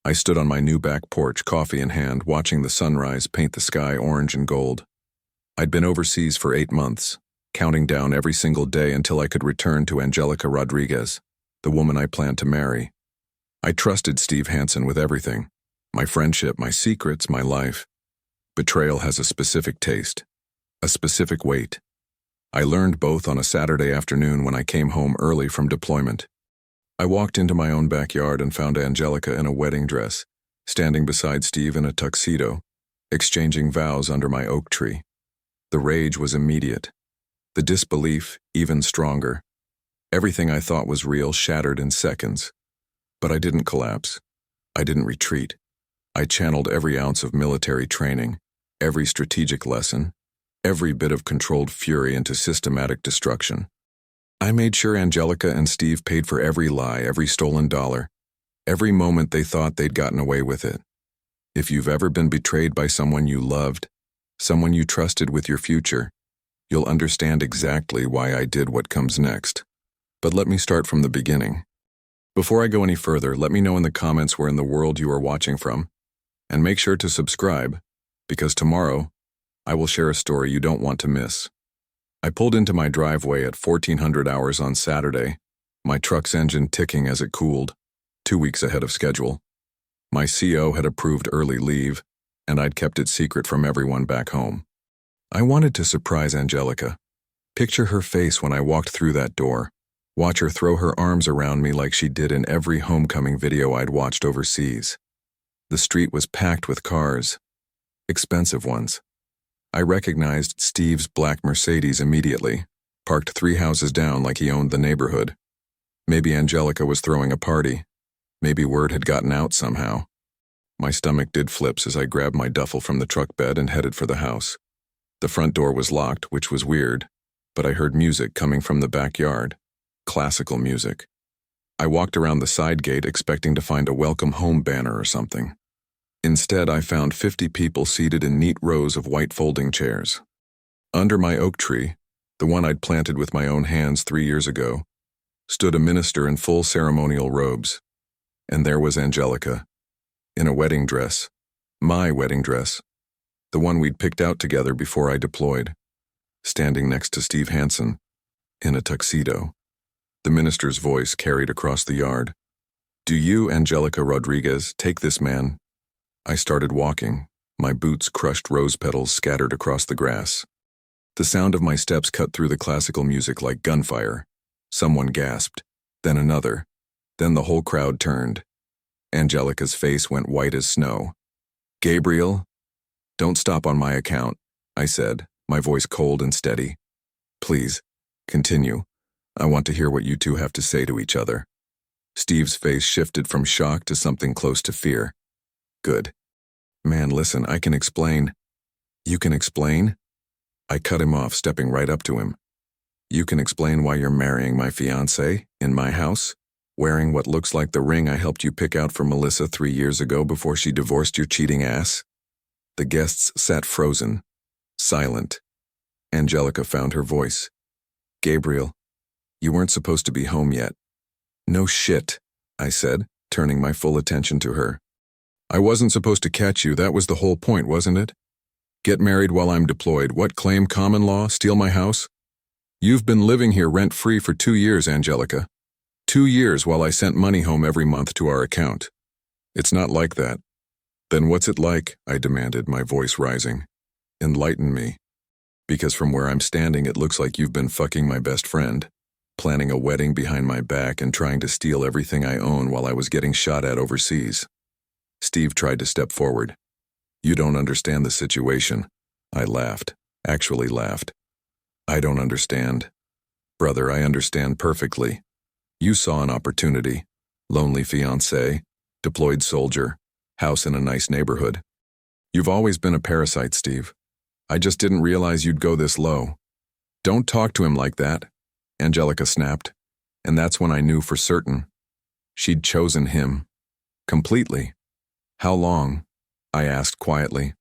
I stood on my new back porch, coffee in hand, watching the sunrise paint the sky orange and gold. I'd been overseas for 8 months, counting down every single day until I could return to Angelica Rodriguez, the woman I planned to marry. I trusted Steve Hansen with everything, my friendship, my secrets, my life. Betrayal has a specific taste, a specific weight. I learned both on a Saturday afternoon when I came home early from deployment. I walked into my own backyard and found Angelica in a wedding dress, standing beside Steve in a tuxedo, exchanging vows under my oak tree. The rage was immediate. The disbelief, even stronger. Everything I thought was real shattered in seconds. But I didn't collapse. I didn't retreat. I channeled every ounce of military training, every strategic lesson, every bit of controlled fury into systematic destruction. I made sure Angelica and Steve paid for every lie, every stolen dollar, every moment they thought they'd gotten away with it. If you've ever been betrayed by someone you loved, someone you trusted with your future, you'll understand exactly why I did what comes next. But let me start from the beginning. Before I go any further, let me know in the comments where in the world you are watching from, and make sure to subscribe, because tomorrow I will share a story you don't want to miss. I pulled into my driveway at 1400 hours on Saturday, my truck's engine ticking as it cooled, 2 weeks ahead of schedule. My CO had approved early leave, and I'd kept it secret from everyone back home. I wanted to surprise Angelica. Picture her face when I walked through that door. Watch her throw her arms around me like she did in every homecoming video I'd watched overseas. The street was packed with cars, expensive ones. I recognized Steve's black Mercedes immediately, parked 3 houses down like he owned the neighborhood. Maybe Angelica was throwing a party. Maybe word had gotten out somehow. My stomach did flips as I grabbed my duffel from the truck bed and headed for the house. The front door was locked, which was weird, but I heard music coming from the backyard. Classical music. I walked around the side gate expecting to find a welcome home banner or something. Instead, I found 50 people seated in neat rows of white folding chairs. Under my oak tree, the one I'd planted with my own hands 3 years ago, stood a minister in full ceremonial robes. And there was Angelica, in a wedding dress, my wedding dress, the one we'd picked out together before I deployed, standing next to Steve Hansen, in a tuxedo. The minister's voice carried across the yard. "Do you, Angelica Rodriguez, take this man?" I started walking, my boots crushed rose petals scattered across the grass. The sound of my steps cut through the classical music like gunfire. Someone gasped, then another, then the whole crowd turned. Angelica's face went white as snow. "Gabriel, don't stop on my account," I said, my voice cold and steady. "Please, continue. I want to hear what you two have to say to each other." Steve's face shifted from shock to something close to fear. "Good. Man, listen, I can explain." "You can explain?" I cut him off, stepping right up to him. "You can explain why you're marrying my fiancée in my house, wearing what looks like the ring I helped you pick out for Melissa 3 years ago before she divorced your cheating ass?" The guests sat frozen, silent. Angelica found her voice. "Gabriel, you weren't supposed to be home yet." "No shit," I said, turning my full attention to her. "I wasn't supposed to catch you, that was the whole point, wasn't it? Get married while I'm deployed, what, claim common law, steal my house? You've been living here rent-free for 2 years, Angelica. 2 years while I sent money home every month to our account. It's not like that." "Then what's it like?" I demanded, my voice rising. "Enlighten me. Because from where I'm standing it looks like you've been fucking my best friend, planning a wedding behind my back and trying to steal everything I own while I was getting shot at overseas." Steve tried to step forward. "You don't understand the situation." I laughed, actually laughed. "I don't understand. Brother, I understand perfectly. You saw an opportunity. Lonely fiancé, deployed soldier, house in a nice neighborhood. You've always been a parasite, Steve. I just didn't realize you'd go this low." "Don't talk to him like that," Angelica snapped, and that's when I knew for certain. She'd chosen him. Completely. "How long?" I asked quietly.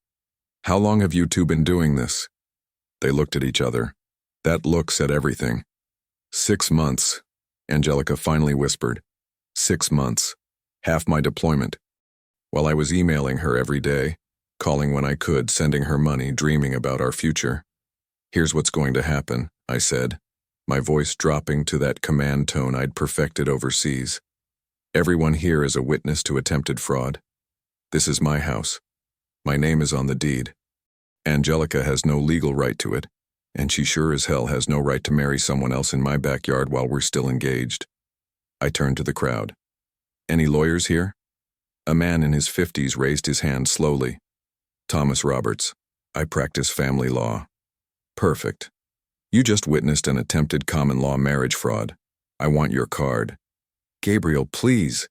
"How long have you two been doing this?" They looked at each other. That look said everything. 6 months, Angelica finally whispered. 6 months. Half my deployment. while I was emailing her every day, calling when I could, sending her money, dreaming about our future. "Here's what's going to happen," I said, my voice dropping to that command tone I'd perfected overseas. "Everyone here is a witness to attempted fraud. This is my house. My name is on the deed. Angelica has no legal right to it, and she sure as hell has no right to marry someone else in my backyard while we're still engaged." I turned to the crowd. "Any lawyers here?" A man in his 50s raised his hand slowly. "Thomas Roberts. I practice family law." "Perfect. You just witnessed an attempted common law marriage fraud. I want your card." "Gabriel, please."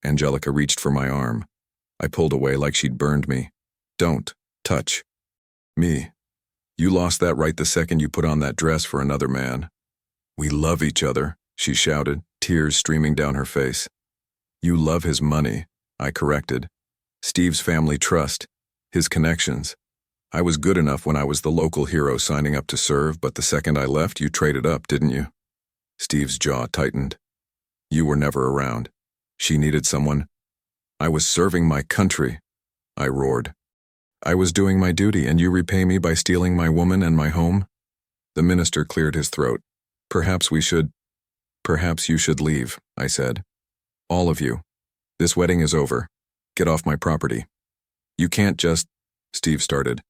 Angelica reached for my arm. I pulled away like she'd burned me. "Don't touch me. You lost that right the second you put on that dress for another man." "We love each other," she shouted, tears streaming down her face. "You love his money," I corrected. "Steve's family trust, his connections. I was good enough when I was the local hero signing up to serve, but the second I left, you traded up, didn't you?" Steve's jaw tightened. "You were never around. She needed someone. I was serving my country," I roared. "I was doing my duty, and you repay me by stealing my woman and my home?" The minister cleared his throat. Perhaps you should leave," I said. "All of you. This wedding is over. Get off my property." "You can't just," Steve started.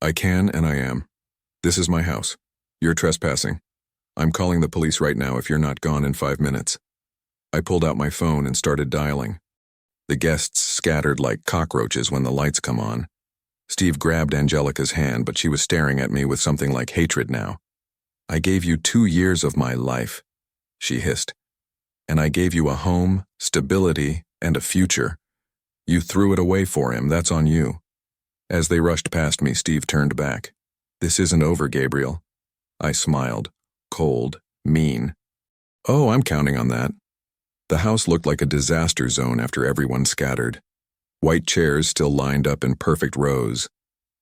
"I can and I am. This is my house. You're trespassing. I'm calling the police right now if you're not gone in 5 minutes." I pulled out my phone and started dialing. The guests scattered like cockroaches when the lights come on. Steve grabbed Angelica's hand, but she was staring at me with something like hatred now. "I gave you 2 years of my life," she hissed. "And I gave you a home, stability, and a future. You threw it away for him, that's on you." As they rushed past me, Steve turned back. "This isn't over, Gabriel." I smiled, cold, mean. "Oh, I'm counting on that." The house looked like a disaster zone after everyone scattered. White chairs still lined up in perfect rows.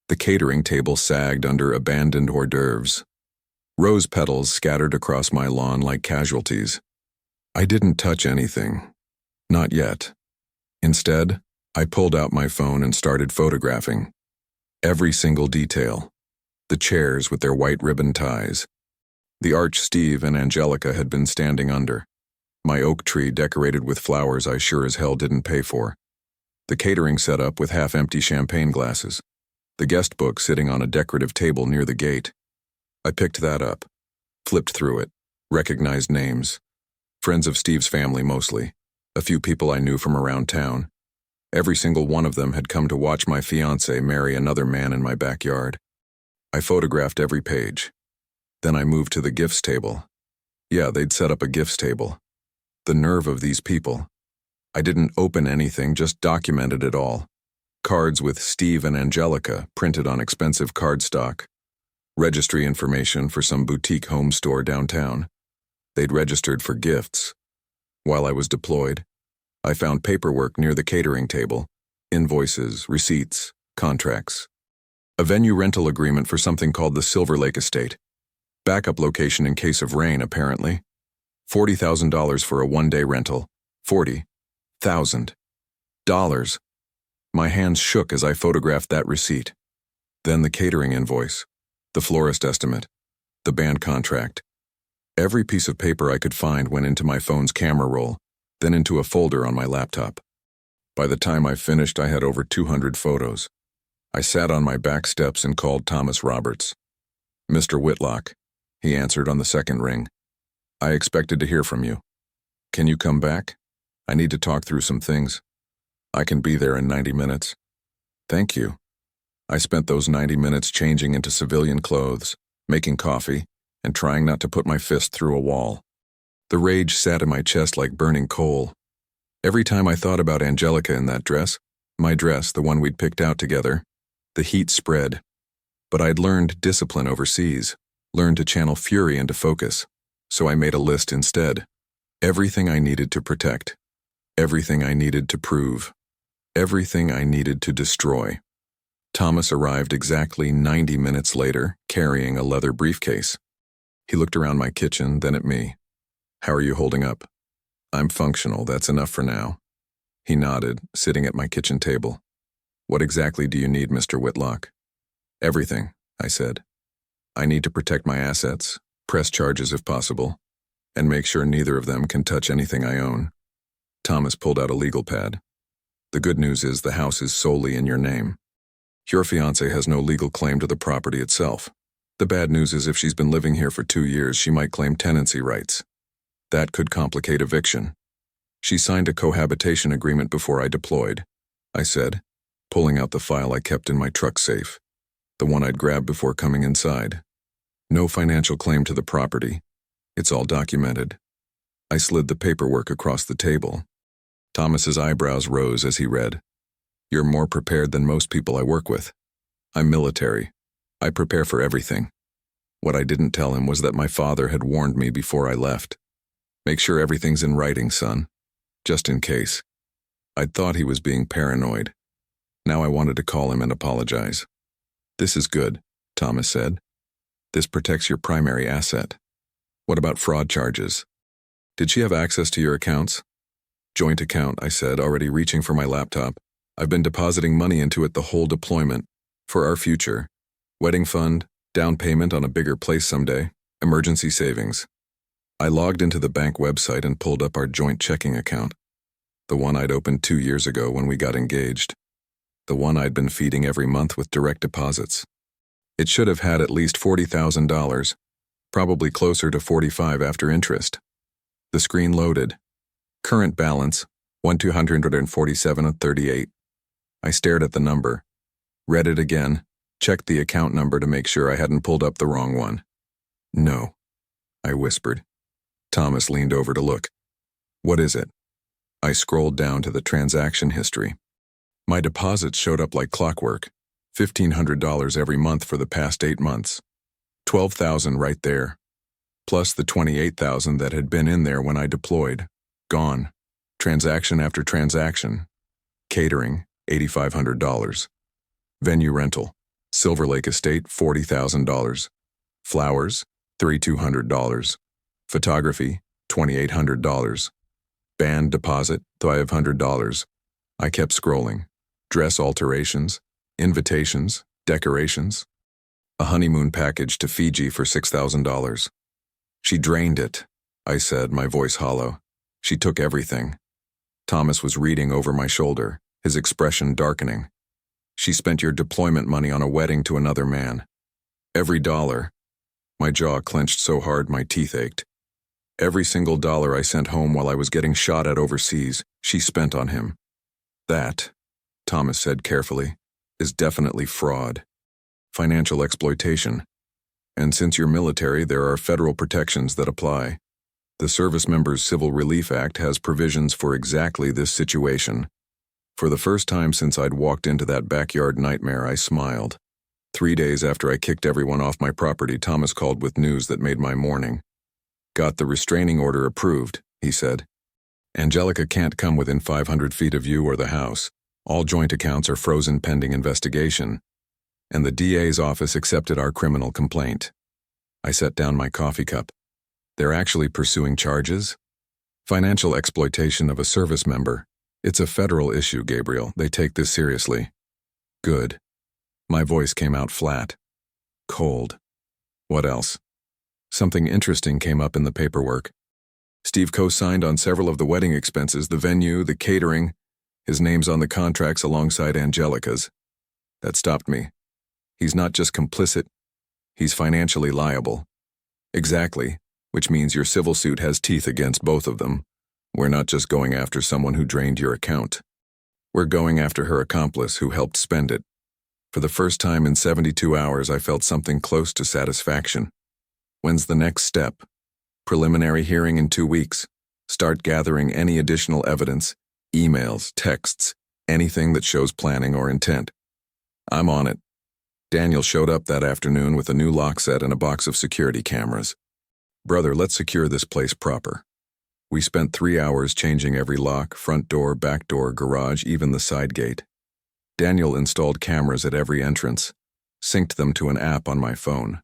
The catering table sagged under abandoned hors d'oeuvres. Rose petals scattered across my lawn like casualties. I didn't touch anything. Not yet. Instead, I pulled out my phone and started photographing. Every single detail. The chairs with their white ribbon ties. The arch Steve and Angelica had been standing under. My oak tree decorated with flowers I sure as hell didn't pay for. The catering set up with half-empty champagne glasses. The guest book sitting on a decorative table near the gate. I picked that up, flipped through it, recognized names. Friends of Steve's family mostly, a few people I knew from around town. Every single one of them had come to watch my fiancée marry another man in my backyard. I photographed every page. Then I moved to the gifts table. Yeah, they'd set up a gifts table. The nerve of these people. I didn't open anything, just documented it all. Cards with Steve and Angelica printed on expensive cardstock. Registry information for some boutique home store downtown. They'd registered for gifts. While I was deployed, I found paperwork near the catering table, invoices, receipts, contracts. A venue rental agreement for something called the Silver Lake Estate. Backup location in case of rain, apparently. $40,000 for a one-day rental. $40,000. My hands shook as I photographed that receipt. Then the catering invoice, the florist estimate, the band contract. Every piece of paper I could find went into my phone's camera roll, then into a folder on my laptop. By the time I finished, I had over 200 photos. I sat on my back steps and called Thomas Roberts. "Mr. Whitlock," he answered on the second ring. "I expected to hear from you. Can you come back? I need to talk through some things. I can be there in 90 minutes. "Thank you." I spent those 90 minutes changing into civilian clothes, making coffee, and trying not to put my fist through a wall. The rage sat in my chest like burning coal. Every time I thought about Angelica in that dress, my dress, the one we'd picked out together, the heat spread. But I'd learned discipline overseas, learned to channel fury into focus, so I made a list instead. Everything I needed to protect. Everything I needed to prove. Everything I needed to destroy. Thomas arrived exactly 90 minutes later, carrying a leather briefcase. He looked around my kitchen, then at me. "How are you holding up?" "I'm functional, that's enough for now." He nodded, sitting at my kitchen table. What exactly do you need, Mr. Whitlock? Everything, I said. I need to protect my assets, press charges if possible, and make sure neither of them can touch anything I own. Thomas pulled out a legal pad. The good news is the house is solely in your name. Your fiancée has no legal claim to the property itself. The bad news is if she's been living here for 2 years, she might claim tenancy rights. That could complicate eviction. She signed a cohabitation agreement before I deployed, I said, pulling out the file I kept in my truck safe, the one I'd grabbed before coming inside. No financial claim to the property. It's all documented. I slid the paperwork across the table. Thomas's eyebrows rose as he read. You're more prepared than most people I work with. I'm military. I prepare for everything. What I didn't tell him was that my father had warned me before I left. Make sure everything's in writing, son. Just in case. I'd thought he was being paranoid. Now I wanted to call him and apologize. This is good, Thomas said. This protects your primary asset. What about fraud charges? Did she have access to your accounts? Joint account, I said, already reaching for my laptop. I've been depositing money into it the whole deployment. For our future. Wedding fund, down payment on a bigger place someday, emergency savings. I logged into the bank website and pulled up our joint checking account. The one I'd opened 2 years ago when we got engaged. The one I'd been feeding every month with direct deposits. It should have had at least $40,000, probably closer to $45,000 after interest. The screen loaded. Current balance, $1,247.38. I stared at the number, read it again, checked the account number to make sure I hadn't pulled up the wrong one. No, I whispered. Thomas leaned over to look. What is it? I scrolled down to the transaction history. My deposits showed up like clockwork, $1,500 every month for the past 8 months. $12,000 right there, plus the $28,000 that had been in there when I deployed. Gone. Transaction after transaction. Catering, $8,500. Venue rental, Silver Lake Estate, $40,000. Flowers, $3,200. Photography, $2,800. Band deposit, $500. I kept scrolling. Dress alterations, invitations, decorations. A honeymoon package to Fiji for $6,000. She drained it, I said, my voice hollow. She took everything. Thomas was reading over my shoulder, his expression darkening. She spent your deployment money on a wedding to another man. Every dollar. My jaw clenched so hard my teeth ached. Every single dollar I sent home while I was getting shot at overseas, she spent on him. That, Thomas said carefully, is definitely fraud. Financial exploitation. And since you're military, there are federal protections that apply. The Service Members Civil Relief Act has provisions for exactly this situation. For the first time since I'd walked into that backyard nightmare, I smiled. 3 days after I kicked everyone off my property, Thomas called with news that made my morning. Got the restraining order approved, he said. Angelica can't come within 500 feet of you or the house. All joint accounts are frozen pending investigation. And the DA's office accepted our criminal complaint. I set down my coffee cup. They're actually pursuing charges? Financial exploitation of a service member. It's a federal issue, Gabriel. They take this seriously. Good. My voice came out flat. Cold. What else? Something interesting came up in the paperwork. Steve co-signed on several of the wedding expenses, the venue, the catering. His name's on the contracts alongside Angelica's. That stopped me. He's not just complicit, he's financially liable. Exactly, which means your civil suit has teeth against both of them. We're not just going after someone who drained your account. We're going after her accomplice who helped spend it. For the first time in 72 hours, I felt something close to satisfaction. When's the next step? Preliminary hearing in 2 weeks. Start gathering any additional evidence, emails, texts, anything that shows planning or intent. I'm on it. Daniel showed up that afternoon with a new lock set and a box of security cameras. Brother, let's secure this place proper. We spent 3 hours changing every lock, front door, back door, garage, even the side gate. Daniel installed cameras at every entrance, synced them to an app on my phone.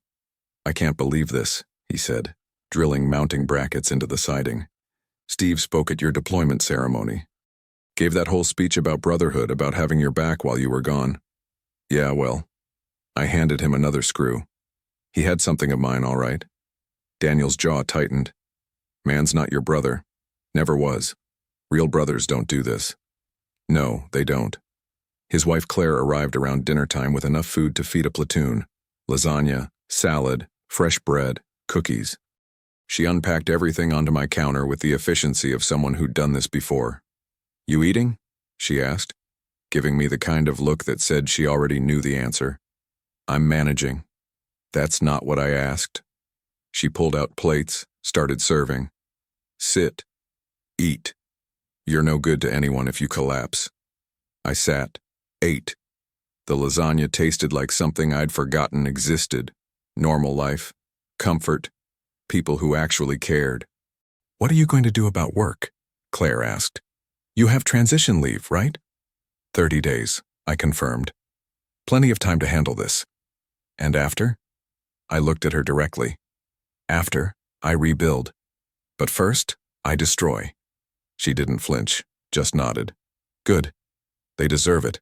I can't believe this, he said, drilling mounting brackets into the siding. Steve spoke at your deployment ceremony. Gave that whole speech about brotherhood, about having your back while you were gone. Yeah, well, I handed him another screw. He had something of mine, all right. Daniel's jaw tightened. Man's not your brother. Never was. Real brothers don't do this. No, they don't. His wife Claire arrived around dinner time with enough food to feed a platoon. Lasagna, salad, fresh bread, cookies. She unpacked everything onto my counter with the efficiency of someone who'd done this before. You eating? She asked, giving me the kind of look that said she already knew the answer. I'm managing. That's not what I asked. She pulled out plates, started serving. Sit. Eat. You're no good to anyone if you collapse. I sat, ate. The lasagna tasted like something I'd forgotten existed. Normal life, comfort, people who actually cared. What are you going to do about work? Claire asked. You have transition leave, right? 30 days, I confirmed. Plenty of time to handle this. And after? I looked at her directly. After, I rebuild. But first, I destroy. She didn't flinch, just nodded. Good. They deserve it.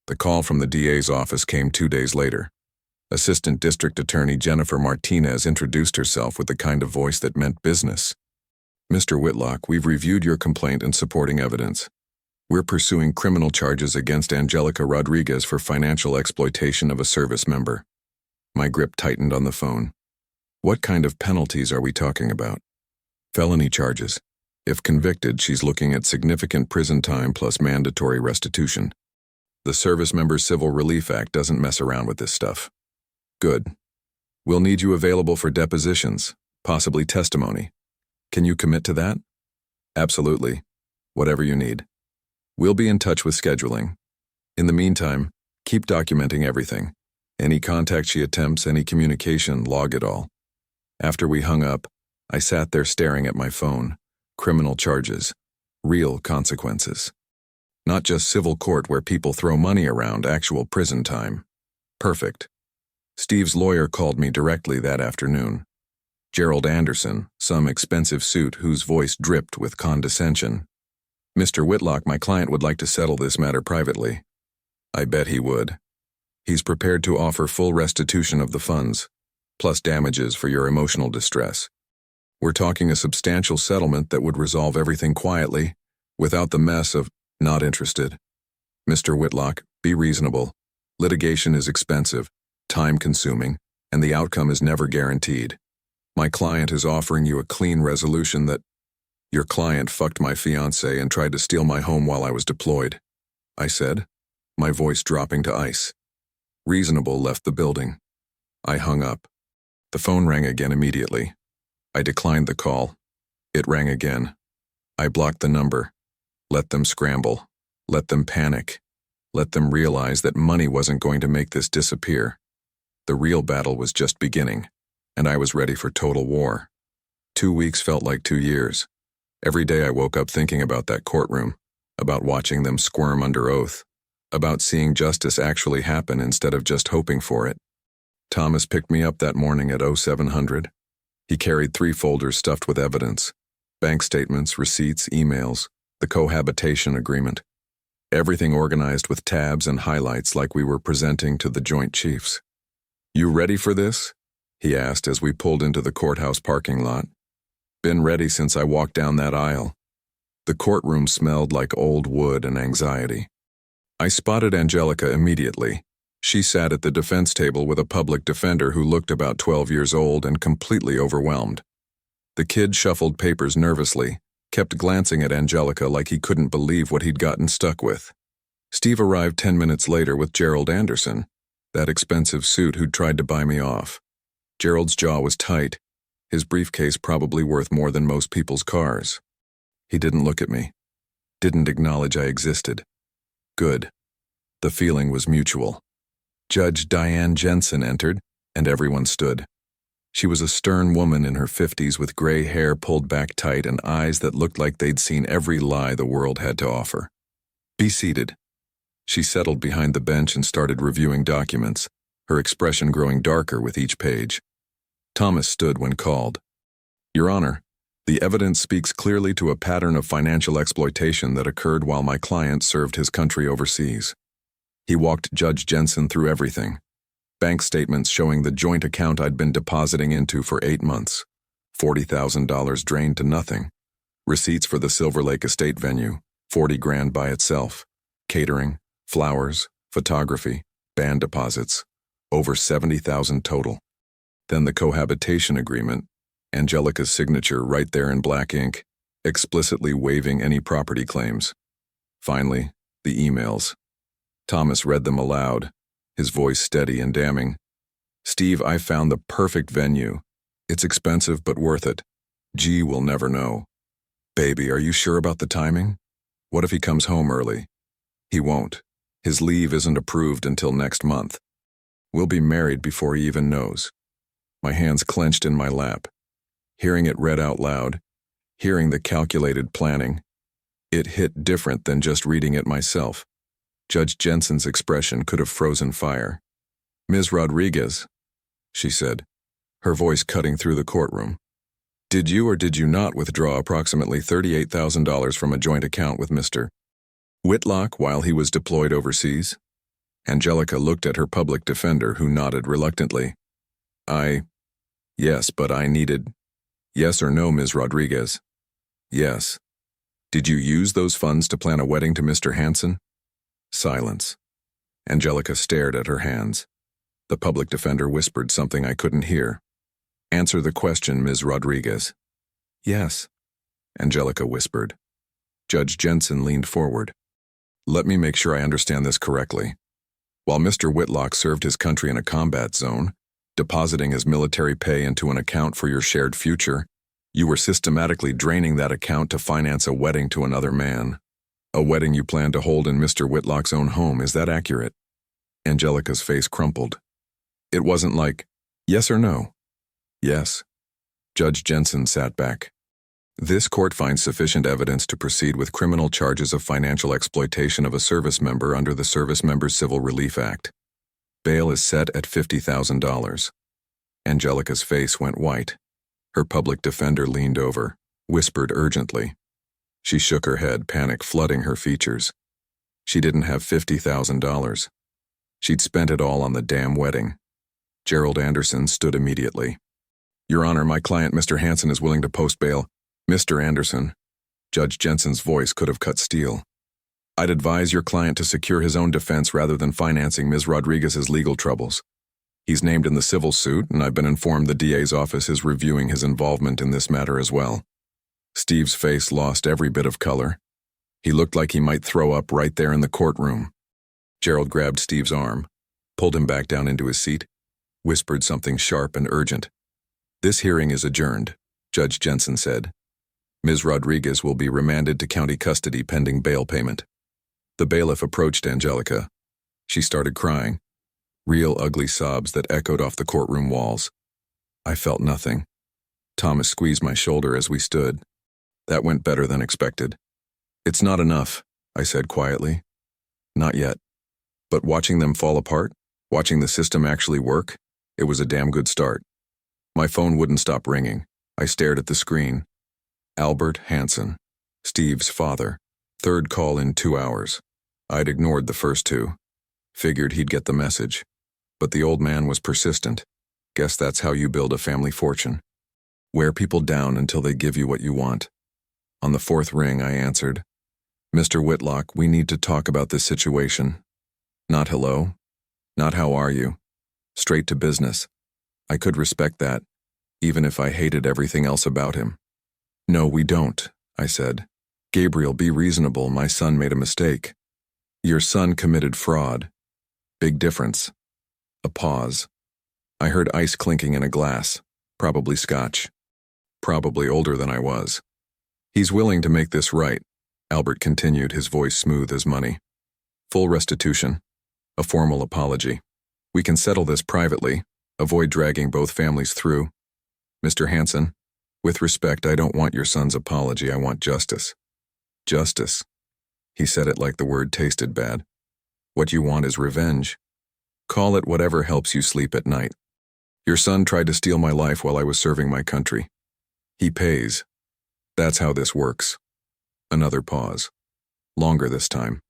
The call from the DA's office came 2 days later. Assistant District Attorney Jennifer Martinez introduced herself with the kind of voice that meant business. Mr. Whitlock, we've reviewed your complaint and supporting evidence. We're pursuing criminal charges against Angelica Rodriguez for financial exploitation of a service member. My grip tightened on the phone. What kind of penalties are we talking about? Felony charges. If convicted, she's looking at significant prison time plus mandatory restitution. The Service Member Civil Relief Act doesn't mess around with this stuff. Good. We'll need you available for depositions, possibly testimony. Can you commit to that? Absolutely. Whatever you need. We'll be in touch with scheduling. In the meantime, keep documenting everything. Any contact she attempts, any communication, log it all. After we hung up, I sat there staring at my phone. Criminal charges. Real consequences. Not just civil court where people throw money around, actual prison time. Perfect. Steve's lawyer called me directly that afternoon. Gerald Anderson, some expensive suit whose voice dripped with condescension. Mr. Whitlock, my client would like to settle this matter privately. I bet he would. He's prepared to offer full restitution of the funds, plus damages for your emotional distress. We're talking a substantial settlement that would resolve everything quietly, without the mess of not interested. Mr. Whitlock, be reasonable. Litigation is expensive, time-consuming, and the outcome is never guaranteed. My client is offering you a clean resolution that your client fucked my fiancée and tried to steal my home while I was deployed, I said, my voice dropping to ice. Reasonable left the building. I hung up. The phone rang again immediately. I declined the call. It rang again. I blocked the number. Let them scramble. Let them panic. Let them realize that money wasn't going to make this disappear. The real battle was just beginning, and I was ready for total war. 2 weeks felt like 2 years. Every day I woke up thinking about that courtroom, about watching them squirm under oath, about seeing justice actually happen instead of just hoping for it. Thomas picked me up that morning at 0700. He carried 3 folders stuffed with evidence, bank statements, receipts, emails, the cohabitation agreement. Everything organized with tabs and highlights like we were presenting to the Joint Chiefs. You ready for this? He asked as we pulled into the courthouse parking lot. Been ready since I walked down that aisle. The courtroom smelled like old wood and anxiety. I spotted Angelica immediately. She sat at the defense table with a public defender who looked about 12 years old and completely overwhelmed. The kid shuffled papers nervously, kept glancing at Angelica like he couldn't believe what he'd gotten stuck with. Steve arrived 10 minutes later with Gerald Anderson, that expensive suit who'd tried to buy me off. Gerald's jaw was tight, his briefcase probably worth more than most people's cars. He didn't look at me, didn't acknowledge I existed. Good. The feeling was mutual. Judge Diane Jensen entered, and everyone stood. She was a stern woman in her 50s with gray hair pulled back tight and eyes that looked like they'd seen every lie the world had to offer. Be seated. She settled behind the bench and started reviewing documents, her expression growing darker with each page. Thomas stood when called. Your Honor, The evidence speaks clearly to a pattern of financial exploitation that occurred while my client served his country overseas. He walked Judge Jensen through everything. Bank statements showing the joint account I'd been depositing into for 8 months. $40,000 drained to nothing. Receipts for the Silver Lake Estate venue, $40 grand by itself. Catering, flowers, photography, band deposits, over $70,000 total. Then the cohabitation agreement, Angelica's signature right there in black ink, explicitly waiving any property claims. Finally, the emails. Thomas read them aloud, his voice steady and damning. "Steve, I found the perfect venue. It's expensive but worth it. G will never know. Baby, are you sure about the timing? What if he comes home early? He won't. His leave isn't approved until next month. We'll be married before he even knows." My hands clenched in my lap. Hearing it read out loud, hearing the calculated planning, it hit different than just reading it myself. Judge Jensen's expression could have frozen fire. "Ms. Rodriguez," she said, her voice cutting through the courtroom. "Did you or did you not withdraw approximately $38,000 from a joint account with Mr. Whitlock while he was deployed overseas?" Angelica looked at her public defender, who nodded reluctantly. Yes, but I needed... Yes or no, Ms. Rodriguez?" "Yes." "Did you use those funds to plan a wedding to Mr. Hansen?" Silence. Angelica stared at her hands. The public defender whispered something I couldn't hear. "Answer the question, Ms. Rodriguez." "Yes," Angelica whispered. Judge Jensen leaned forward. "Let me make sure I understand this correctly. While Mr. Whitlock served his country in a combat zone, depositing his military pay into an account for your shared future, you were systematically draining that account to finance a wedding to another man. A wedding you planned to hold in Mr. Whitlock's own home, is that accurate?" Angelica's face crumpled. "It wasn't like, yes or no?" "Yes." Judge Jensen sat back. "This court finds sufficient evidence to proceed with criminal charges of financial exploitation of a service member under the Service Members Civil Relief Act. Bail is set at $50,000. Angelica's face went white. Her public defender leaned over, whispered urgently. She shook her head, panic flooding her features. She didn't have $50,000. She'd spent it all on the damn wedding. Gerald Anderson stood immediately. "Your Honor, my client, Mr. Hansen, is willing to post bail." "Mr. Anderson." Judge Jensen's voice could have cut steel. "I'd advise your client to secure his own defense rather than financing Ms. Rodriguez's legal troubles. He's named in the civil suit, and I've been informed the DA's office is reviewing his involvement in this matter as well." Steve's face lost every bit of color. He looked like he might throw up right there in the courtroom. Gerald grabbed Steve's arm, pulled him back down into his seat, whispered something sharp and urgent. "This hearing is adjourned," Judge Jensen said. "Ms. Rodriguez will be remanded to county custody pending bail payment." The bailiff approached Angelica. She started crying, real ugly sobs that echoed off the courtroom walls. I felt nothing. Thomas squeezed my shoulder as we stood. That went better than expected. "It's not enough," I said quietly. "Not yet. But watching them fall apart, watching the system actually work, it was a damn good start." My phone wouldn't stop ringing. I stared at the screen. Albert Hansen, Steve's father. Third call in 2 hours. I'd ignored the first 2. Figured he'd get the message. But the old man was persistent. Guess that's how you build a family fortune. Wear people down until they give you what you want. On the 4th ring, I answered. "Mr. Whitlock, we need to talk about this situation." Not hello. Not how are you. Straight to business. I could respect that, even if I hated everything else about him. "No, we don't," I said. "Gabriel, be reasonable. My son made a mistake." "Your son committed fraud." "Big difference." A pause. I heard ice clinking in a glass, probably scotch. Probably older than I was. "He's willing to make this right," Albert continued, his voice smooth as money. "Full restitution. A formal apology. We can settle this privately, avoid dragging both families through. Mr. Hansen, with respect, I don't want your son's apology. I want justice." "Justice." He said it like the word tasted bad. "What you want is revenge. Call it whatever helps you sleep at night. Your son tried to steal my life while I was serving my country. He pays. That's how this works. Another pause. Longer this time.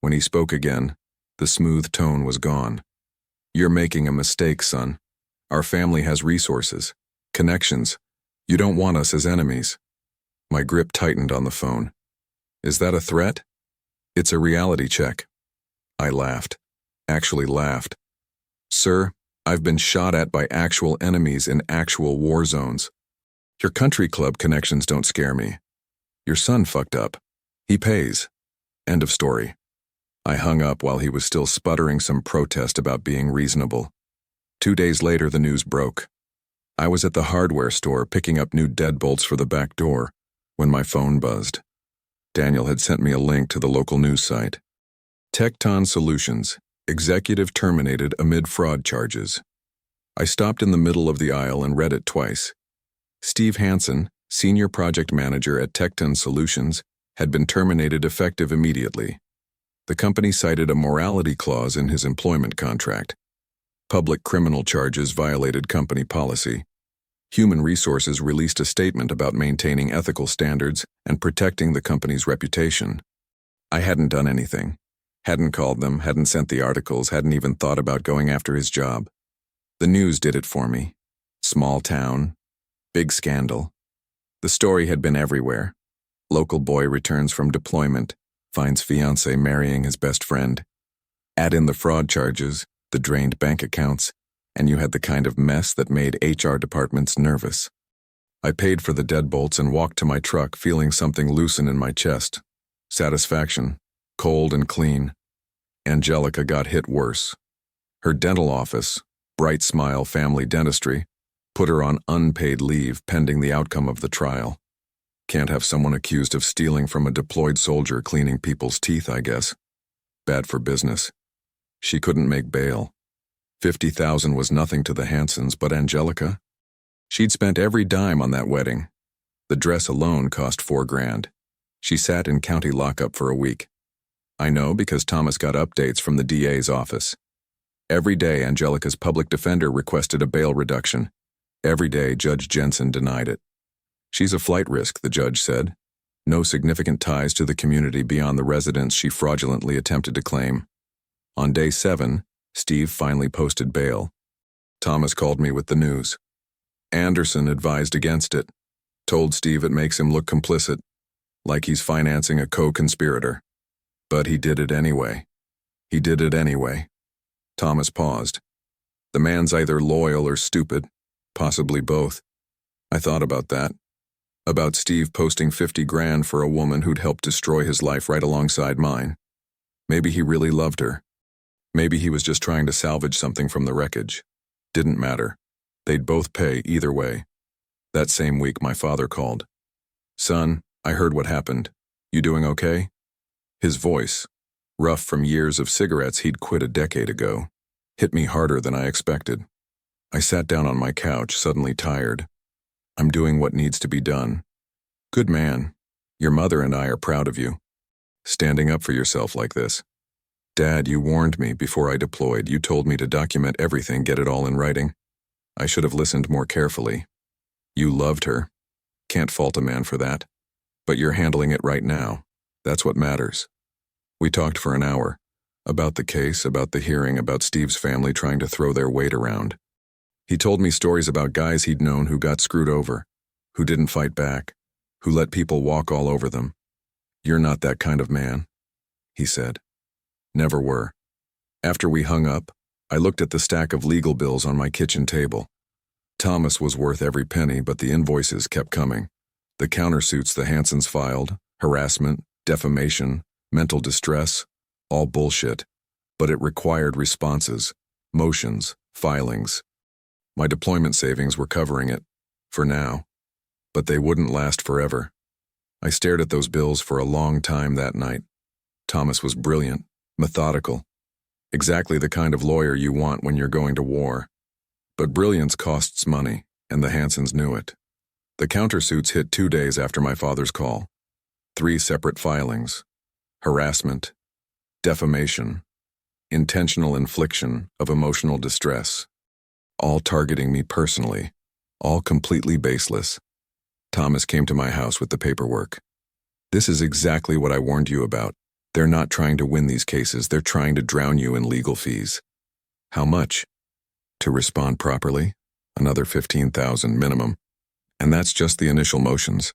When he spoke again, the smooth tone was gone. You're making a mistake, son. Our family has resources, connections. You don't want us as enemies. My grip tightened on the phone. Is that a threat? It's a reality check. I laughed. Actually laughed. Sir, I've been shot at by actual enemies in actual war zones. Your country club connections don't scare me. Your son fucked up. He pays. End of story. I hung up while he was still sputtering some protest about being reasonable. 2 days later, the news broke. I was at the hardware store picking up new deadbolts for the back door when my phone buzzed. Daniel had sent me a link to the local news site. Tecton Solutions, executive terminated amid fraud charges. I stopped in the middle of the aisle and read it twice. Steve Hansen, senior project manager at Tecton Solutions, had been terminated effective immediately. The company cited a morality clause in his employment contract. Public criminal charges violated company policy. Human Resources released a statement about maintaining ethical standards and protecting the company's reputation. I hadn't done anything. Hadn't called them, hadn't sent the articles, hadn't even thought about going after his job. The news did it for me. Small town, big scandal. The story had been everywhere. Local boy returns from deployment, finds fiancé marrying his best friend. Add in the fraud charges, the drained bank accounts, and you had the kind of mess that made HR departments nervous. I paid for the deadbolts and walked to my truck feeling something loosen in my chest. Satisfaction, cold and clean. Angelica got hit worse. Her dental office, Bright Smile Family Dentistry, put her on unpaid leave pending the outcome of the trial. Can't have someone accused of stealing from a deployed soldier cleaning people's teeth, I guess. Bad for business. She couldn't make bail. $50,000 was nothing to the Hansens, but Angelica? She'd spent every dime on that wedding. The dress alone cost $4,000. She sat in county lockup for a week. I know because Thomas got updates from the DA's office. Every day, Angelica's public defender requested a bail reduction. Every day, Judge Jensen denied it. She's a flight risk, the judge said. No significant ties to the community beyond the residence she fraudulently attempted to claim. On day 7, Steve finally posted bail. Thomas called me with the news. Anderson advised against it. Told Steve it makes him look complicit, like he's financing a co-conspirator. But he did it anyway. He did it anyway. Thomas paused. The man's either loyal or stupid, possibly both. I thought about that. About Steve posting $50,000 for a woman who'd helped destroy his life right alongside mine. Maybe he really loved her. Maybe he was just trying to salvage something from the wreckage. Didn't matter. They'd both pay either way. That same week, my father called. Son, I heard what happened. You doing okay? His voice, rough from years of cigarettes he'd quit a decade ago, hit me harder than I expected. I sat down on my couch, suddenly tired. I'm doing what needs to be done. Good man. Your mother and I are proud of you. Standing up for yourself like this. Dad, you warned me before I deployed. You told me to document everything, get it all in writing. I should have listened more carefully. You loved her. Can't fault a man for that. But you're handling it right now. That's what matters. We talked for an hour. About the case, about the hearing, about Steve's family trying to throw their weight around. He told me stories about guys he'd known who got screwed over, who didn't fight back, who let people walk all over them. You're not that kind of man, he said. Never were. After we hung up, I looked at the stack of legal bills on my kitchen table. Thomas was worth every penny, but the invoices kept coming. The countersuits the Hansens filed, harassment, defamation, mental distress, all bullshit. But it required responses, motions, filings. My deployment savings were covering it, for now. But they wouldn't last forever. I stared at those bills for a long time that night. Thomas was brilliant, methodical. Exactly the kind of lawyer you want when you're going to war. But brilliance costs money, and the Hansens knew it. The countersuits hit 2 days after my father's call. 3 separate filings. Harassment, defamation, intentional infliction of emotional distress. All targeting me personally, all completely baseless. Thomas came to my house with the paperwork. This is exactly what I warned you about. They're not trying to win these cases, they're trying to drown you in legal fees. How much? To respond properly? Another $15,000 minimum. And that's just the initial motions.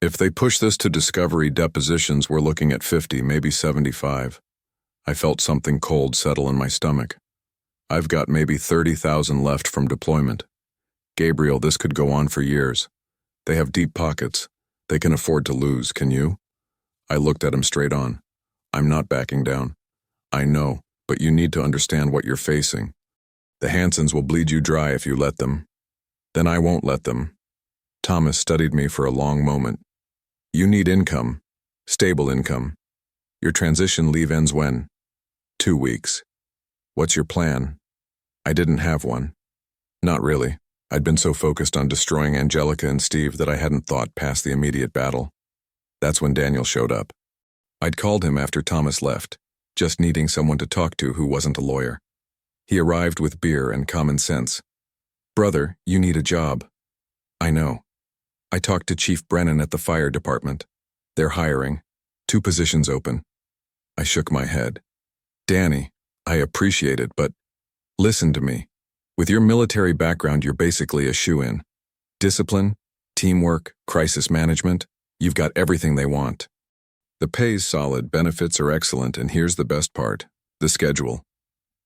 If they push this to discovery depositions, we're looking at 50, maybe 75. I felt something cold settle in my stomach. I've got maybe 30,000 left from deployment. Gabriel, this could go on for years. They have deep pockets. They can afford to lose, can you? I looked at him straight on. I'm not backing down. I know, but you need to understand what you're facing. The Hansons will bleed you dry if you let them. Then I won't let them. Thomas studied me for a long moment. You need income. Stable income. Your transition leave ends when? 2 weeks. What's your plan? I didn't have one. Not really. I'd been so focused on destroying Angelica and Steve that I hadn't thought past the immediate battle. That's when Daniel showed up. I'd called him after Thomas left, just needing someone to talk to who wasn't a lawyer. He arrived with beer and common sense. Brother, you need a job. I know. I talked to Chief Brennan at the fire department. They're hiring. 2 positions open. I shook my head. Danny, I appreciate it, but listen to me. With your military background, you're basically a shoo-in. Discipline, teamwork, crisis management, you've got everything they want. The pay's solid, benefits are excellent, and here's the best part, the schedule.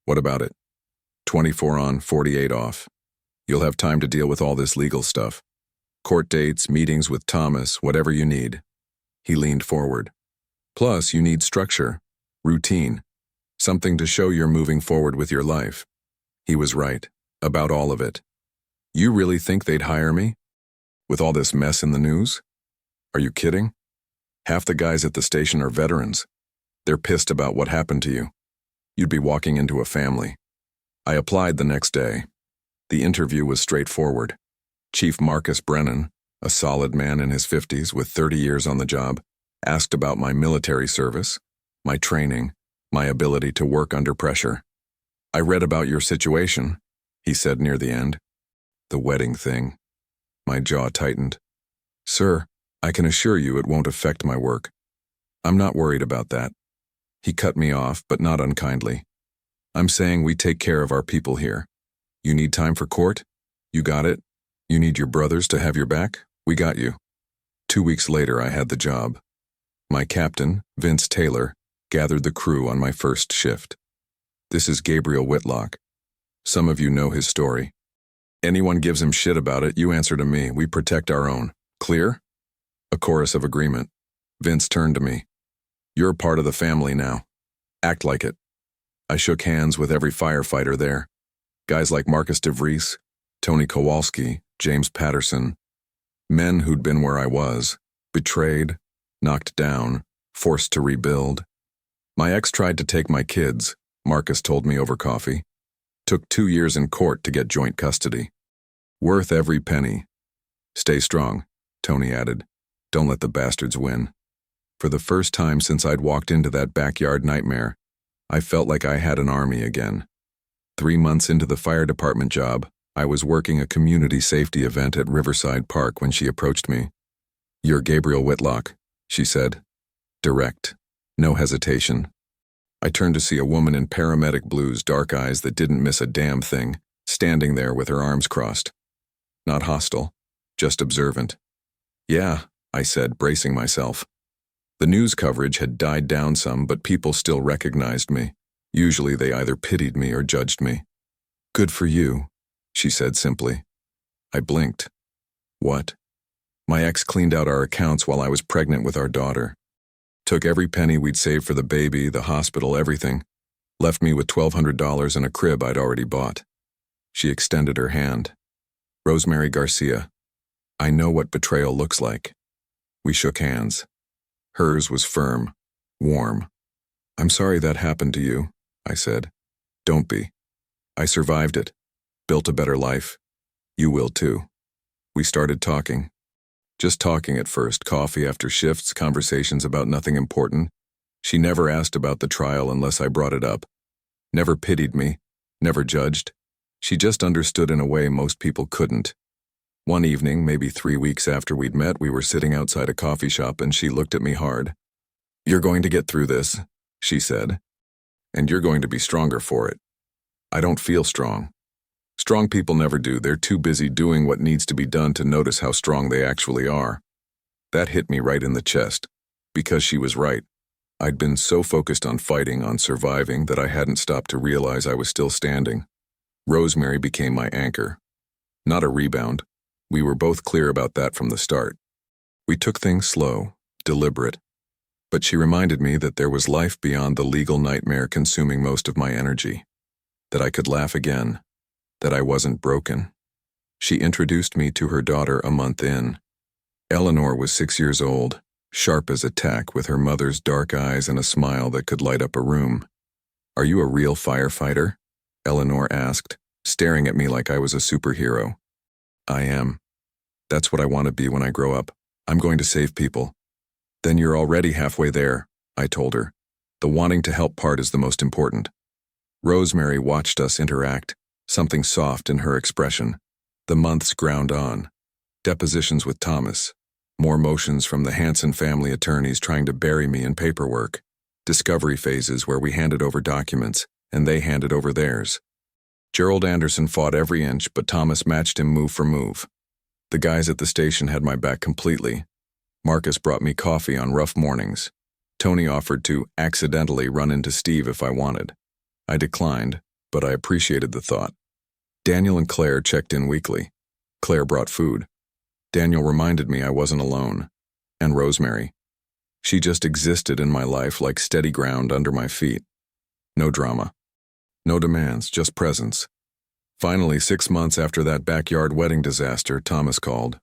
What about it? 24 on, 48 off. You'll have time to deal with all this legal stuff. Court dates, meetings with Thomas, whatever you need. He leaned forward. Plus, you need structure, routine, something to show you're moving forward with your life. He was right, about all of it. You really think they'd hire me? With all this mess in the news? Are you kidding? Half the guys at the station are veterans. They're pissed about what happened to you. You'd be walking into a family. I applied the next day. The interview was straightforward. Chief Marcus Brennan, a solid man in his 50s with 30 years on the job, asked about my military service, my training, my ability to work under pressure. I read about your situation, he said near the end. The wedding thing. My jaw tightened. Sir, I can assure you it won't affect my work. I'm not worried about that. He cut me off, but not unkindly. I'm saying we take care of our people here. You need time for court? You got it. You need your brothers to have your back? We got you. 2 weeks later, I had the job. My captain, Vince Taylor, gathered the crew on my first shift. This is Gabriel Whitlock. Some of you know his story. Anyone gives him shit about it, you answer to me. We protect our own. Clear? A chorus of agreement. Vince turned to me. You're part of the family now. Act like it. I shook hands with every firefighter there. Guys like Marcus DeVries, Tony Kowalski, James Patterson. Men who'd been where I was, betrayed, knocked down, forced to rebuild. My ex tried to take my kids, Marcus told me over coffee. Took 2 years in court to get joint custody. Worth every penny. Stay strong, Tony added. Don't let the bastards win. For the first time since I'd walked into that backyard nightmare, I felt like I had an army again. 3 months into the fire department job, I was working a community safety event at Riverside Park when she approached me. You're Gabriel Whitlock, she said. Direct. No hesitation. I turned to see a woman in paramedic blues, dark eyes that didn't miss a damn thing, standing there with her arms crossed. Not hostile, just observant. Yeah, I said, bracing myself. The news coverage had died down some, but people still recognized me. Usually they either pitied me or judged me. Good for you, she said simply. I blinked. What? My ex cleaned out our accounts while I was pregnant with our daughter. Took every penny we'd saved for the baby, the hospital, everything. Left me with $1,200 and a crib I'd already bought. She extended her hand. Rosemary Garcia. I know what betrayal looks like. We shook hands. Hers was firm, warm. I'm sorry that happened to you, I said. Don't be. I survived it. Built a better life. You will too. We started talking. Just talking at first, coffee after shifts, conversations about nothing important. She never asked about the trial unless I brought it up. Never pitied me, never judged. She just understood in a way most people couldn't. One evening, maybe 3 weeks after we'd met, we were sitting outside a coffee shop and she looked at me hard. "You're going to get through this," she said, "and you're going to be stronger for it." I don't feel strong. Strong people never do. They're too busy doing what needs to be done to notice how strong they actually are. That hit me right in the chest, because she was right. I'd been so focused on fighting, on surviving, that I hadn't stopped to realize I was still standing. Rosemary became my anchor. Not a rebound. We were both clear about that from the start. We took things slow, deliberate. But she reminded me that there was life beyond the legal nightmare consuming most of my energy. That I could laugh again. That I wasn't broken. She introduced me to her daughter a month in. Eleanor was 6 years old, sharp as a tack, with her mother's dark eyes and a smile that could light up a room. "Are you a real firefighter?" Eleanor asked, staring at me like I was a superhero. "I am. That's what I want to be when I grow up. I'm going to save people." "Then you're already halfway there," I told her. "The wanting to help part is the most important." Rosemary watched us interact, something soft in her expression. The months ground on. Depositions with Thomas. More motions from the Hanson family attorneys trying to bury me in paperwork. Discovery phases where we handed over documents, and they handed over theirs. Gerald Anderson fought every inch, but Thomas matched him move for move. The guys at the station had my back completely. Marcus brought me coffee on rough mornings. Tony offered to accidentally run into Steve if I wanted. I declined, but I appreciated the thought. Daniel and Claire checked in weekly. Claire brought food. Daniel reminded me I wasn't alone. And Rosemary. She just existed in my life like steady ground under my feet. No drama. No demands, just presence. Finally, 6 months after that backyard wedding disaster, Thomas called.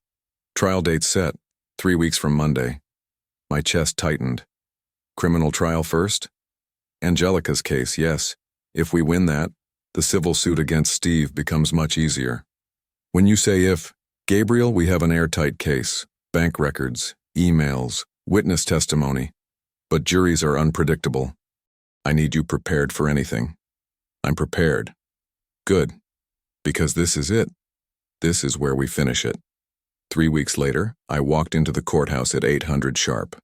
"Trial date set, 3 weeks from Monday." My chest tightened. "Criminal trial first?" "Angelica's case, yes. If we win that, the civil suit against Steve becomes much easier." "When you say if, Gabriel, we have an airtight case. Bank records, emails, witness testimony. But juries are unpredictable. I need you prepared for anything." "I'm prepared." "Good. Because this is it. This is where we finish it." 3 weeks later, I walked into the courthouse at 800 sharp.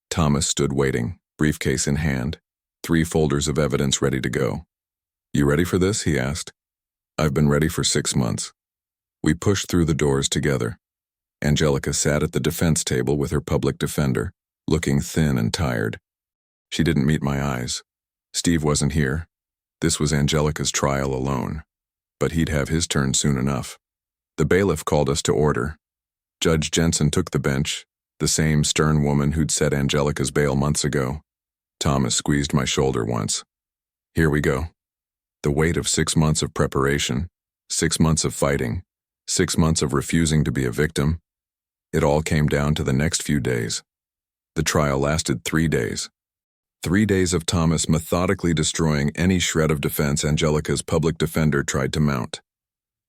Thomas stood waiting, briefcase in hand, 3 folders of evidence ready to go. "You ready for this?" he asked. "I've been ready for 6 months." We pushed through the doors together. Angelica sat at the defense table with her public defender, looking thin and tired. She didn't meet my eyes. Steve wasn't here. This was Angelica's trial alone. But he'd have his turn soon enough. The bailiff called us to order. Judge Jensen took the bench, the same stern woman who'd set Angelica's bail months ago. Thomas squeezed my shoulder once. "Here we go." The weight of 6 months of preparation, 6 months of fighting, 6 months of refusing to be a victim. It all came down to the next few days. The trial lasted 3 days. 3 days of Thomas methodically destroying any shred of defense Angelica's public defender tried to mount.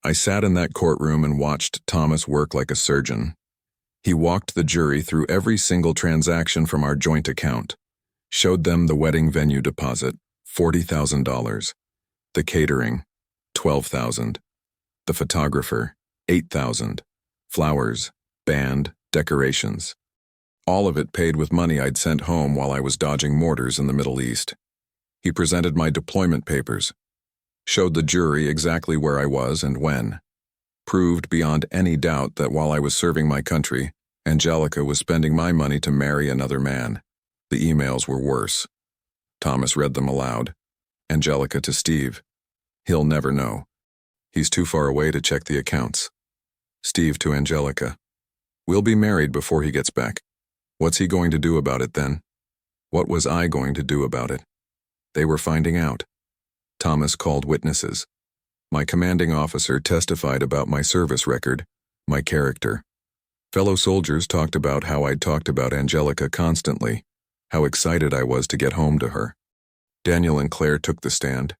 I sat in that courtroom and watched Thomas work like a surgeon. He walked the jury through every single transaction from our joint account, showed them the wedding venue deposit, $40,000, the catering, $12,000, the photographer, $8,000, flowers, band, decorations. All of it paid with money I'd sent home while I was dodging mortars in the Middle East. He presented my deployment papers, showed the jury exactly where I was and when, proved beyond any doubt that while I was serving my country, Angelica was spending my money to marry another man. The emails were worse. Thomas read them aloud. Angelica to Steve. "He'll never know. He's too far away to check the accounts." Steve to Angelica. "We'll be married before he gets back. What's he going to do about it then?" What was I going to do about it? They were finding out. Thomas called witnesses. My commanding officer testified about my service record, my character. Fellow soldiers talked about how I'd talked about Angelica constantly, how excited I was to get home to her. Daniel and Claire took the stand,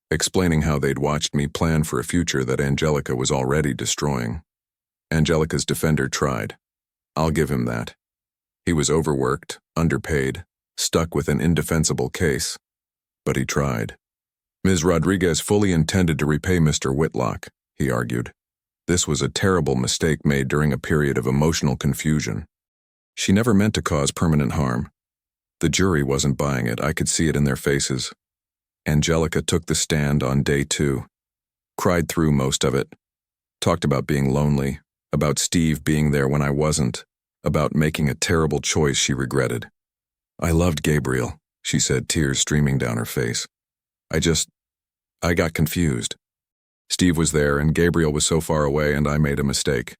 explaining how they'd watched me plan for a future that Angelica was already destroying. Angelica's defender tried. I'll give him that. He was overworked, underpaid, stuck with an indefensible case. But he tried. Ms. Rodriguez fully intended to repay Mr. Whitlock, he argued. This was a terrible mistake made during a period of emotional confusion. She never meant to cause permanent harm. The jury wasn't buying it, I could see it in their faces. Angelica took the stand on day 2. Cried through most of it. Talked about being lonely, about Steve being there when I wasn't, about making a terrible choice she regretted. I loved Gabriel, she said, tears streaming down her face. I got confused. Steve was there and Gabriel was so far away and I made a mistake.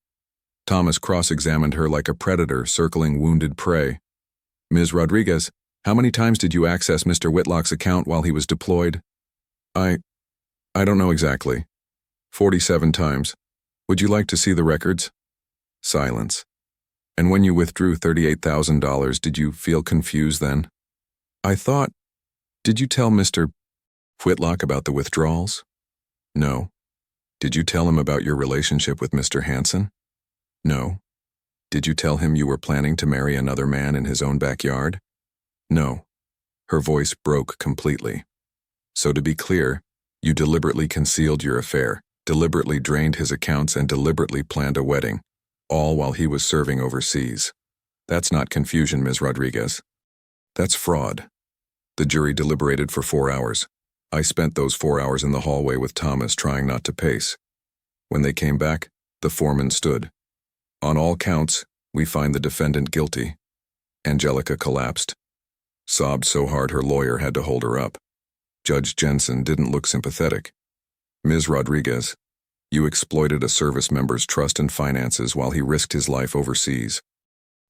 Thomas cross-examined her like a predator circling wounded prey. Ms. Rodriguez, how many times did you access Mr. Whitlock's account while he was deployed? I don't know exactly. 47 times. Would you like to see the records? Silence. And when you withdrew $38,000, did you feel confused then? I thought, did you tell Mr. Whitlock about the withdrawals? No. Did you tell him about your relationship with Mr. Hansen? No. Did you tell him you were planning to marry another man in his own backyard? No. Her voice broke completely. So to be clear, you deliberately concealed your affair, deliberately drained his accounts and deliberately planned a wedding, all while he was serving overseas. That's not confusion, Ms. Rodriguez. That's fraud. The jury deliberated for 4 hours. I spent those 4 hours in the hallway with Thomas trying not to pace. When they came back, the foreman stood. On all counts, we find the defendant guilty. Angelica collapsed. Sobbed so hard her lawyer had to hold her up. Judge Jensen didn't look sympathetic. Ms. Rodriguez, you exploited a service member's trust and finances while he risked his life overseas.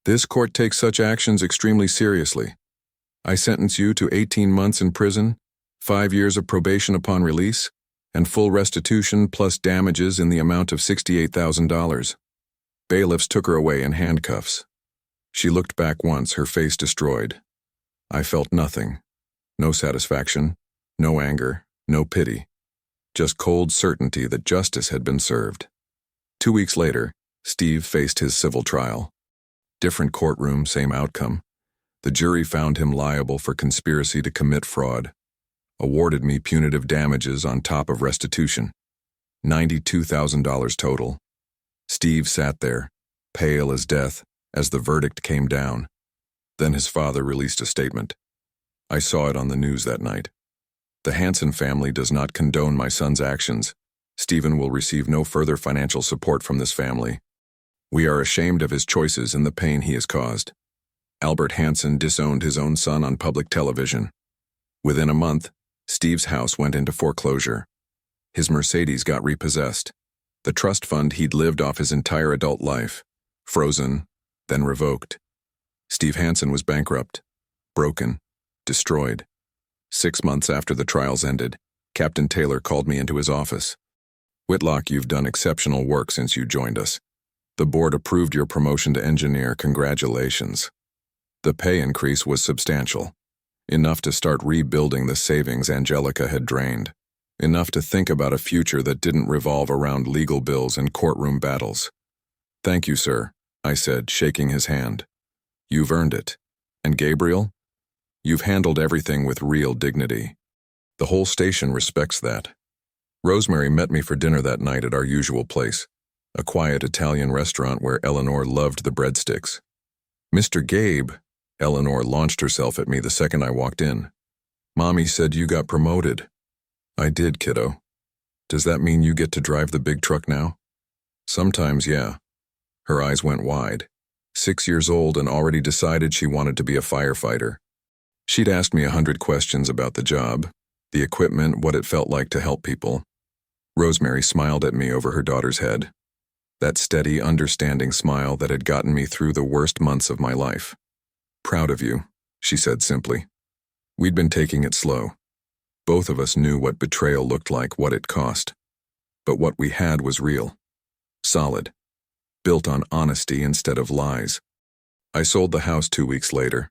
This court takes such actions extremely seriously. I sentence you to 18 months in prison, 5 years of probation upon release, and full restitution plus damages in the amount of $68,000. Bailiffs took her away in handcuffs. She looked back once, her face destroyed. I felt nothing. No satisfaction, no anger, no pity. Just cold certainty that justice had been served. 2 weeks later, Steve faced his civil trial. Different courtroom, same outcome. The jury found him liable for conspiracy to commit fraud. Awarded me punitive damages on top of restitution. $92,000 total. Steve sat there, pale as death, as the verdict came down. Then his father released a statement. I saw it on the news that night. The Hansen family does not condone my son's actions. Stephen will receive no further financial support from this family. We are ashamed of his choices and the pain he has caused. Albert Hansen disowned his own son on public television. Within a month, Steve's house went into foreclosure. His Mercedes got repossessed. The trust fund he'd lived off his entire adult life. Frozen, then revoked. Steve Hansen was bankrupt, broken, destroyed. 6 months after the trials ended, Captain Taylor called me into his office. Whitlock, you've done exceptional work since you joined us. The board approved your promotion to engineer. Congratulations. The pay increase was substantial. Enough to start rebuilding the savings Angelica had drained. Enough to think about a future that didn't revolve around legal bills and courtroom battles. Thank you, sir, I said, shaking his hand. You've earned it. And Gabriel? You've handled everything with real dignity. The whole station respects that. Rosemary met me for dinner that night at our usual place, a quiet Italian restaurant where Eleanor loved the breadsticks. Mr. Gabe, Eleanor launched herself at me the second I walked in. Mommy said you got promoted. I did, kiddo. Does that mean you get to drive the big truck now? Sometimes, yeah. Her eyes went wide. 6 years old and already decided she wanted to be a firefighter. She'd asked me 100 questions about the job, the equipment, what it felt like to help people. Rosemary smiled at me over her daughter's head. That steady, understanding smile that had gotten me through the worst months of my life. Proud of you, she said simply. We'd been taking it slow. Both of us knew what betrayal looked like, what it cost. But what we had was real. Solid. Built on honesty instead of lies. I sold the house 2 weeks later.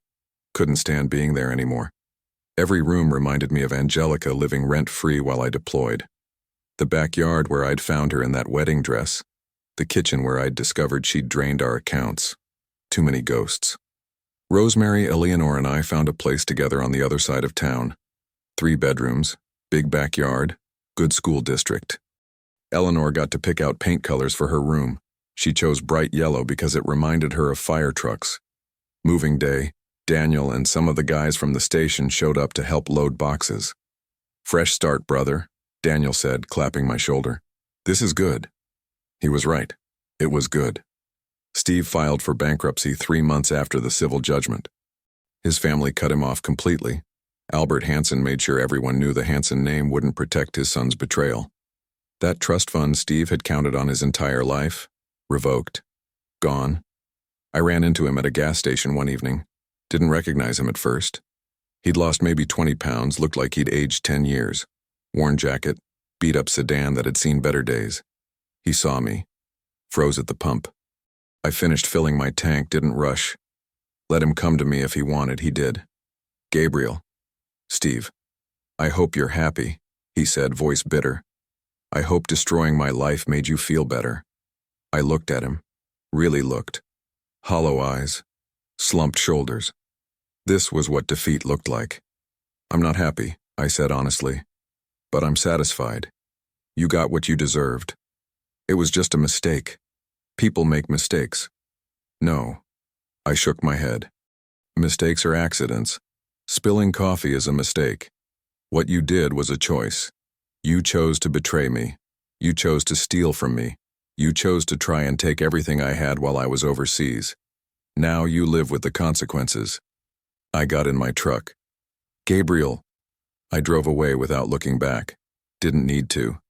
Couldn't stand being there anymore. Every room reminded me of Angelica living rent-free while I deployed. The backyard where I'd found her in that wedding dress. The kitchen where I'd discovered she'd drained our accounts. Too many ghosts. Rosemary, Eleanor, and I found a place together on the other side of town. 3 bedrooms, big backyard, good school district. Eleanor got to pick out paint colors for her room. She chose bright yellow because it reminded her of fire trucks. Moving day, Daniel and some of the guys from the station showed up to help load boxes. "Fresh start, brother," Daniel said, clapping my shoulder. "This is good." He was right. It was good. Steve filed for bankruptcy 3 months after the civil judgment. His family cut him off completely. Albert Hansen made sure everyone knew the Hansen name wouldn't protect his son's betrayal. That trust fund Steve had counted on his entire life, revoked. Gone. I ran into him at a gas station one evening. Didn't recognize him at first. He'd lost maybe 20 pounds, looked like he'd aged 10 years. Worn jacket, beat-up sedan that had seen better days. He saw me. Froze at the pump. I finished filling my tank, didn't rush. Let him come to me if he wanted, he did. "Gabriel." "Steve, I hope you're happy," he said, voice bitter. "I hope destroying my life made you feel better." I looked at him. Really looked. Hollow eyes. Slumped shoulders. This was what defeat looked like. "I'm not happy," I said honestly. "But I'm satisfied. You got what you deserved. It was just a mistake. People make mistakes." "No." I shook my head. "Mistakes are accidents. Spilling coffee is a mistake. What you did was a choice. You chose to betray me. You chose to steal from me. You chose to try and take everything I had while I was overseas. Now you live with the consequences." I got in my truck. "Gabriel." I drove away without looking back. Didn't need to.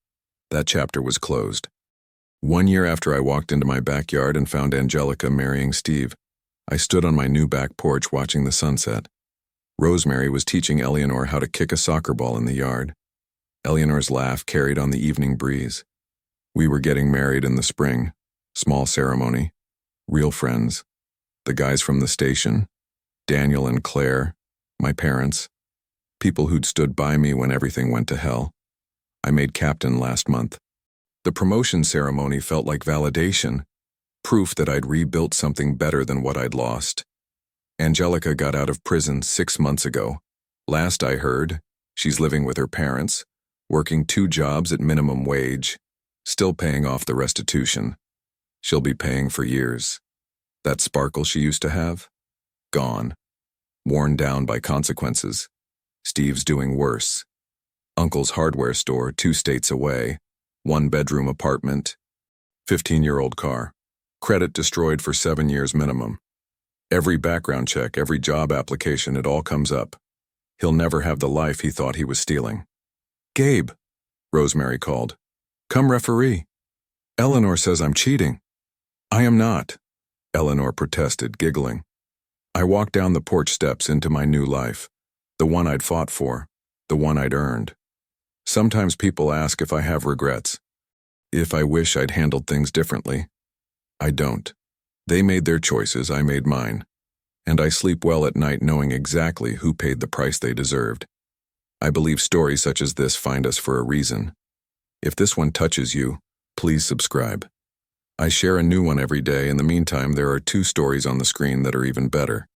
That chapter was closed. 1 year after I walked into my backyard and found Angelica marrying Steve, I stood on my new back porch watching the sunset. Rosemary was teaching Eleanor how to kick a soccer ball in the yard. Eleanor's laugh carried on the evening breeze. We were getting married in the spring. Small ceremony. Real friends. The guys from the station. Daniel and Claire. My parents. People who'd stood by me when everything went to hell. I made captain last month. The promotion ceremony felt like validation. Proof that I'd rebuilt something better than what I'd lost. Angelica got out of prison 6 months ago. Last I heard, she's living with her parents, working 2 jobs at minimum wage, still paying off the restitution. She'll be paying for years. That sparkle she used to have? Gone. Worn down by consequences. Steve's doing worse. Uncle's hardware store 2 states away, 1-bedroom apartment, 15-year-old car. Credit destroyed for 7 years minimum. Every background check, every job application, it all comes up. He'll never have the life he thought he was stealing. "Gabe," Rosemary called. "Come referee. Eleanor says I'm cheating." "I am not," Eleanor protested, giggling. I walked down the porch steps into my new life, the one I'd fought for, the one I'd earned. Sometimes people ask if I have regrets, if I wish I'd handled things differently. I don't. They made their choices, I made mine. And I sleep well at night knowing exactly who paid the price they deserved. I believe stories such as this find us for a reason. If this one touches you, please subscribe. I share a new one every day. In the meantime, there are 2 stories on the screen that are even better.